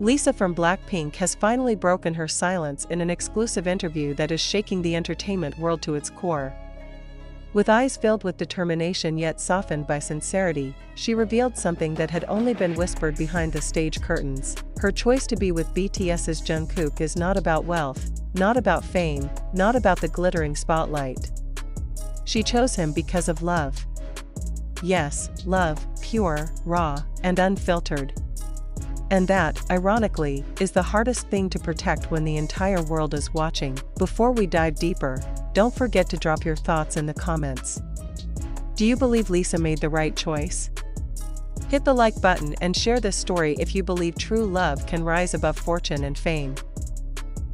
Lisa from BLACKPINK has finally broken her silence in an exclusive interview that is shaking the entertainment world to its core. With eyes filled with determination yet softened by sincerity, she revealed something that had only been whispered behind the stage curtains. Her choice to be with BTS's Jungkook is not about wealth, not about fame, not about the glittering spotlight. She chose him because of love. Yes, love, pure, raw, and unfiltered. And that, ironically, is the hardest thing to protect when the entire world is watching. Before we dive deeper, don't forget to drop your thoughts in the comments. Do you believe Lisa made the right choice? Hit the like button and share this story if you believe true love can rise above fortune and fame.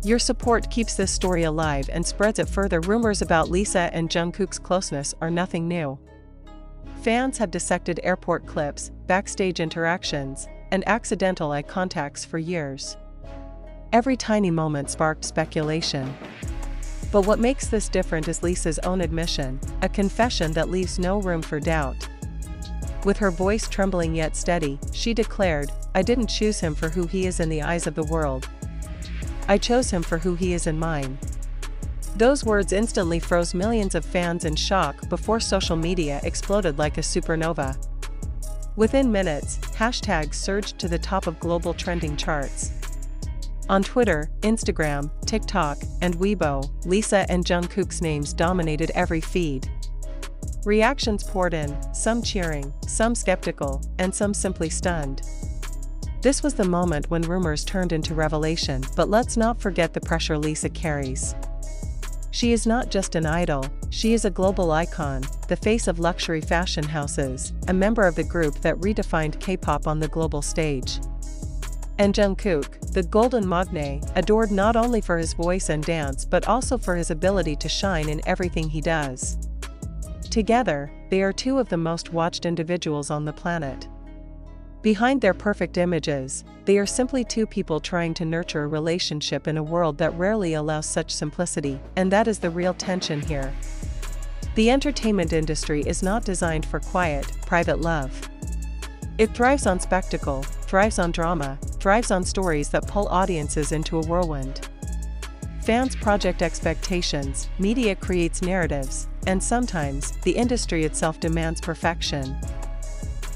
Your support keeps this story alive and spreads it further. Rumors about Lisa and Jungkook's closeness are nothing new. Fans have dissected airport clips, backstage interactions, and accidental eye contacts for years. Every tiny moment sparked speculation. But what makes this different is Lisa's own admission, a confession that leaves no room for doubt. With her voice trembling yet steady, she declared, "I didn't choose him for who he is in the eyes of the world. I chose him for who he is in mine." Those words instantly froze millions of fans in shock before social media exploded like a supernova. Within minutes, hashtags surged to the top of global trending charts. On Twitter, Instagram, TikTok, and Weibo, Lisa and Jungkook's names dominated every feed. Reactions poured in, some cheering, some skeptical, and some simply stunned. This was the moment when rumors turned into revelation, but let's not forget the pressure Lisa carries. She is not just an idol, she is a global icon, the face of luxury fashion houses, a member of the group that redefined K-pop on the global stage. And Jungkook, the golden magne, adored not only for his voice and dance but also for his ability to shine in everything he does. Together, they are two of the most watched individuals on the planet. Behind their perfect images, they are simply two people trying to nurture a relationship in a world that rarely allows such simplicity, and that is the real tension here. The entertainment industry is not designed for quiet, private love. It thrives on spectacle, thrives on drama, thrives on stories that pull audiences into a whirlwind. Fans project expectations, media creates narratives, and sometimes, the industry itself demands perfection.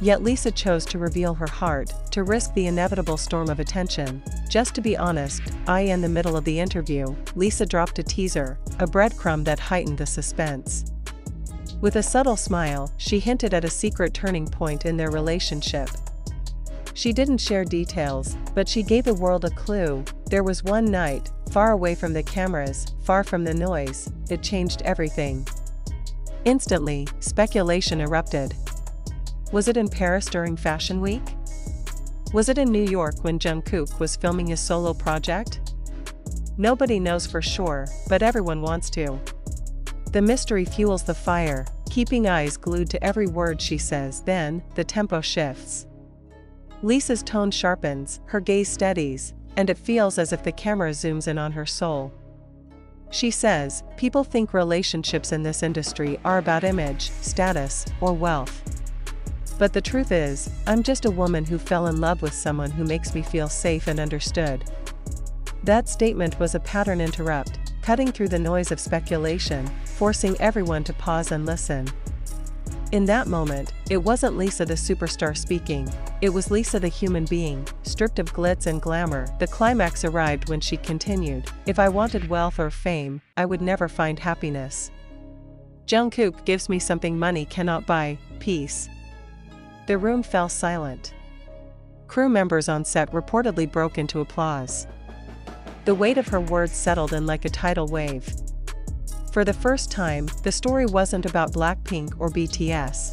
Yet Lisa chose to reveal her heart, to risk the inevitable storm of attention. Just to be honest, in the middle of the interview, Lisa dropped a teaser, a breadcrumb that heightened the suspense. With a subtle smile, she hinted at a secret turning point in their relationship. She didn't share details, but she gave the world a clue. There was one night, far away from the cameras, far from the noise, it changed everything. Instantly, speculation erupted. Was it in Paris during Fashion Week? Was it in New York when Jungkook was filming his solo project? Nobody knows for sure, but everyone wants to. The mystery fuels the fire, keeping eyes glued to every word she says. Then, the tempo shifts. Lisa's tone sharpens, her gaze steadies, and it feels as if the camera zooms in on her soul. She says, "People think relationships in this industry are about image, status, or wealth. But the truth is, I'm just a woman who fell in love with someone who makes me feel safe and understood." That statement was a pattern interrupt, cutting through the noise of speculation, forcing everyone to pause and listen. In that moment, it wasn't Lisa the superstar speaking, it was Lisa the human being, stripped of glitz and glamour. The climax arrived when she continued, "If I wanted wealth or fame, I would never find happiness. Jungkook gives me something money cannot buy, peace." The room fell silent. Crew members on set reportedly broke into applause. The weight of her words settled in like a tidal wave. For the first time, the story wasn't about BLACKPINK or BTS.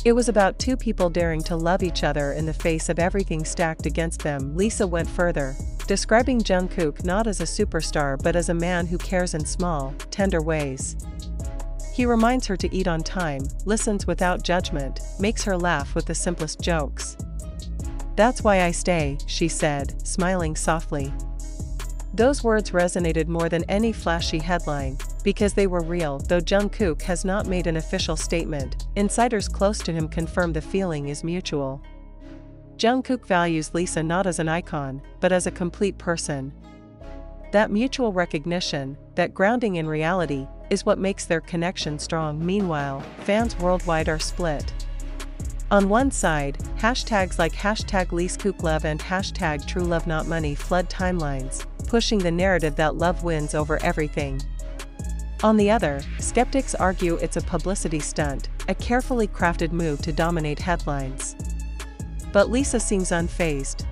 It was about two people daring to love each other in the face of everything stacked against them. Lisa went further, describing Jungkook not as a superstar but as a man who cares in small, tender ways. He reminds her to eat on time, listens without judgment, makes her laugh with the simplest jokes. "That's why I stay," she said, smiling softly. Those words resonated more than any flashy headline, because they were real. Though Jungkook has not made an official statement, insiders close to him confirm the feeling is mutual. Jungkook values Lisa not as an icon, but as a complete person. That mutual recognition, that grounding in reality, is what makes their connection strong. Meanwhile, fans worldwide are split. On one side, hashtags like #LiskookLove and #TrueLoveNotMoney flood timelines, pushing the narrative that love wins over everything. On the other, skeptics argue it's a publicity stunt, a carefully crafted move to dominate headlines. But Lisa seems unfazed.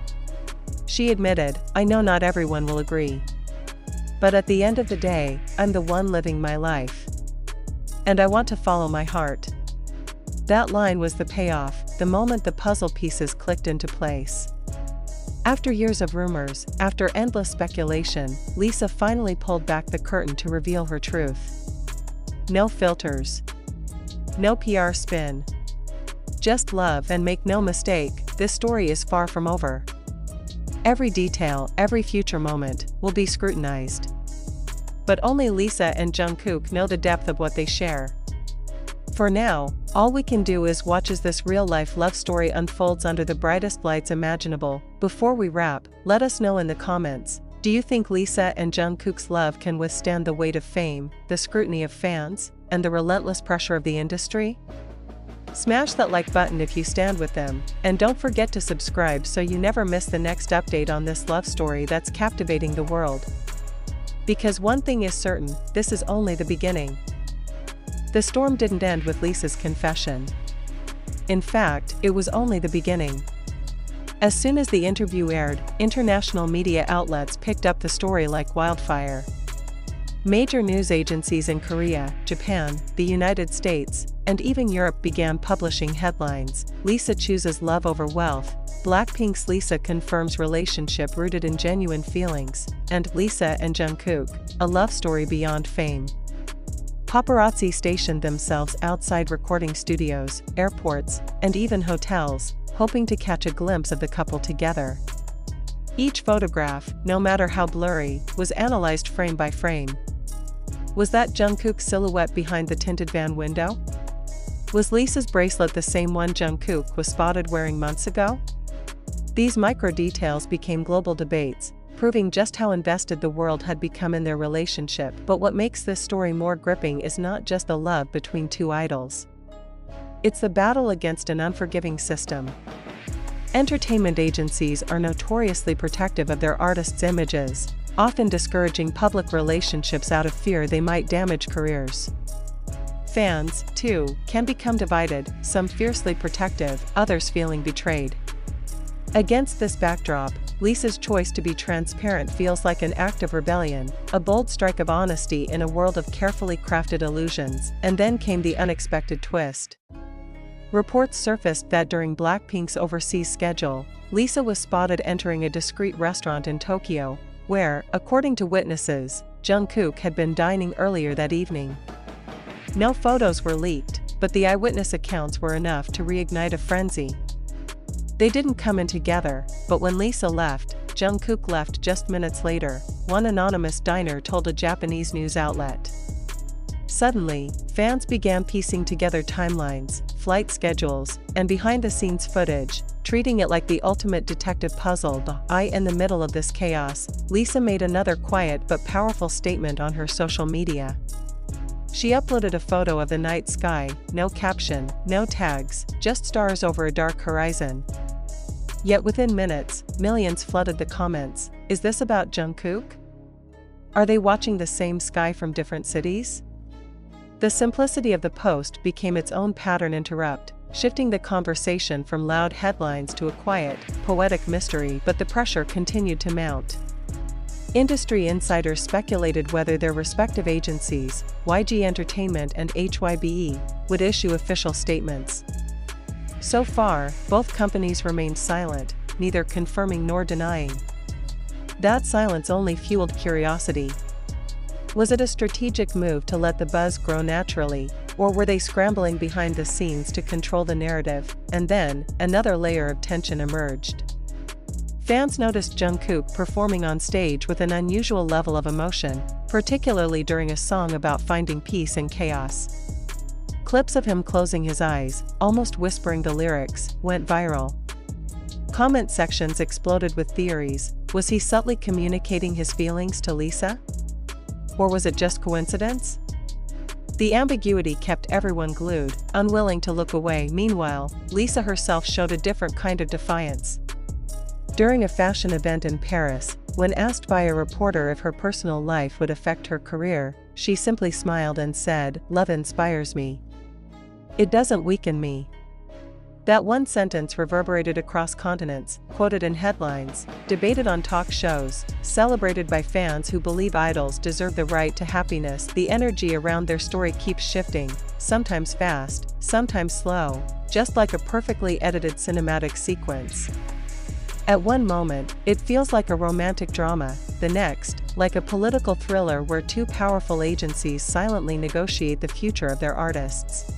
She admitted, "I know not everyone will agree. But at the end of the day, I'm the one living my life. And I want to follow my heart." That line was the payoff, the moment the puzzle pieces clicked into place. After years of rumors, after endless speculation, Lisa finally pulled back the curtain to reveal her truth. No filters. No PR spin. Just love, and make no mistake, this story is far from over. Every detail, every future moment, will be scrutinized. But only Lisa and Jungkook know the depth of what they share. For now, all we can do is watch as this real-life love story unfolds under the brightest lights imaginable. Before we wrap, let us know in the comments, do you think Lisa and Jungkook's love can withstand the weight of fame, the scrutiny of fans, and the relentless pressure of the industry? Smash that like button if you stand with them, and don't forget to subscribe so you never miss the next update on this love story that's captivating the world. Because one thing is certain, this is only the beginning. The storm didn't end with Lisa's confession. In fact, it was only the beginning. As soon as the interview aired, international media outlets picked up the story like wildfire. Major news agencies in Korea, Japan, the United States, and even Europe began publishing headlines. Lisa chooses love over wealth, BLACKPINK's Lisa confirms relationship rooted in genuine feelings, and Lisa and Jungkook, a love story beyond fame. Paparazzi stationed themselves outside recording studios, airports, and even hotels, hoping to catch a glimpse of the couple together. Each photograph, no matter how blurry, was analyzed frame by frame. Was that Jungkook's silhouette behind the tinted van window? Was Lisa's bracelet the same one Jungkook was spotted wearing months ago? These micro-details became global debates, proving just how invested the world had become in their relationship. But what makes this story more gripping is not just the love between two idols. It's the battle against an unforgiving system. Entertainment agencies are notoriously protective of their artists' images, often discouraging public relationships out of fear they might damage careers. Fans, too, can become divided, some fiercely protective, others feeling betrayed. Against this backdrop, Lisa's choice to be transparent feels like an act of rebellion, a bold strike of honesty in a world of carefully crafted illusions. And then came the unexpected twist. Reports surfaced that during BLACKPINK's overseas schedule, Lisa was spotted entering a discreet restaurant in Tokyo, where, according to witnesses, Jungkook had been dining earlier that evening. No photos were leaked, but the eyewitness accounts were enough to reignite a frenzy. They didn't come in together, but when Lisa left, Jungkook left just minutes later, one anonymous diner told a Japanese news outlet. Suddenly, fans began piecing together timelines, flight schedules, and behind-the-scenes footage, treating it like the ultimate detective puzzle. In the middle of this chaos, Lisa made another quiet but powerful statement on her social media. She uploaded a photo of the night sky, no caption, no tags, just stars over a dark horizon. Yet within minutes, millions flooded the comments. Is this about Jungkook? Are they watching the same sky from different cities? The simplicity of the post became its own pattern interrupt, shifting the conversation from loud headlines to a quiet, poetic mystery. But the pressure continued to mount. Industry insiders speculated whether their respective agencies, YG Entertainment and HYBE, would issue official statements. So far, both companies remained silent, neither confirming nor denying. That silence only fueled curiosity. Was it a strategic move to let the buzz grow naturally, or were they scrambling behind the scenes to control the narrative? And then, another layer of tension emerged. Fans noticed Jungkook performing on stage with an unusual level of emotion, particularly during a song about finding peace in chaos. Clips of him closing his eyes, almost whispering the lyrics, went viral. Comment sections exploded with theories. Was he subtly communicating his feelings to Lisa? Or was it just coincidence? The ambiguity kept everyone glued, unwilling to look away. Meanwhile, Lisa herself showed a different kind of defiance. During a fashion event in Paris, when asked by a reporter if her personal life would affect her career, she simply smiled and said, "Love inspires me. It doesn't weaken me." That one sentence reverberated across continents, quoted in headlines, debated on talk shows, celebrated by fans who believe idols deserve the right to happiness. The energy around their story keeps shifting, sometimes fast, sometimes slow, just like a perfectly edited cinematic sequence. At one moment, it feels like a romantic drama, the next, like a political thriller where two powerful agencies silently negotiate the future of their artists.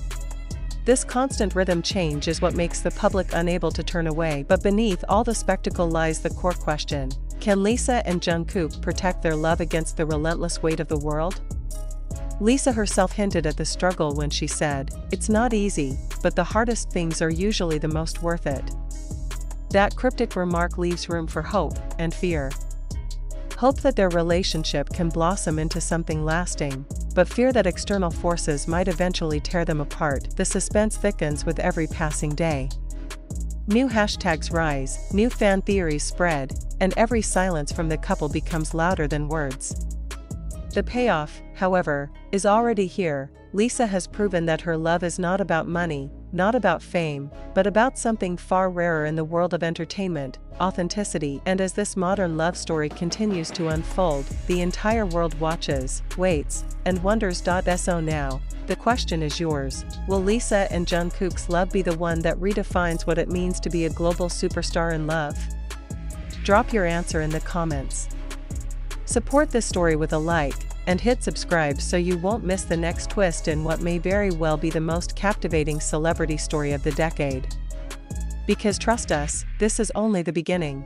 This constant rhythm change is what makes the public unable to turn away. But beneath all the spectacle lies the core question: can Lisa and Jungkook protect their love against the relentless weight of the world? Lisa herself hinted at the struggle when she said, "It's not easy, but the hardest things are usually the most worth it." That cryptic remark leaves room for hope and fear. Hope that their relationship can blossom into something lasting, but fear that external forces might eventually tear them apart. The suspense thickens with every passing day. New hashtags rise, new fan theories spread, and every silence from the couple becomes louder than words. The payoff, however, is already here. Lisa has proven that her love is not about money, not about fame, but about something far rarer in the world of entertainment: authenticity. And as this modern love story continues to unfold, the entire world watches, waits, and wonders. So now, the question is yours: will Lisa and Jungkook's love be the one that redefines what it means to be a global superstar in love? Drop your answer in the comments. Support this story with a like, and hit subscribe so you won't miss the next twist in what may very well be the most captivating celebrity story of the decade. Because trust us, this is only the beginning.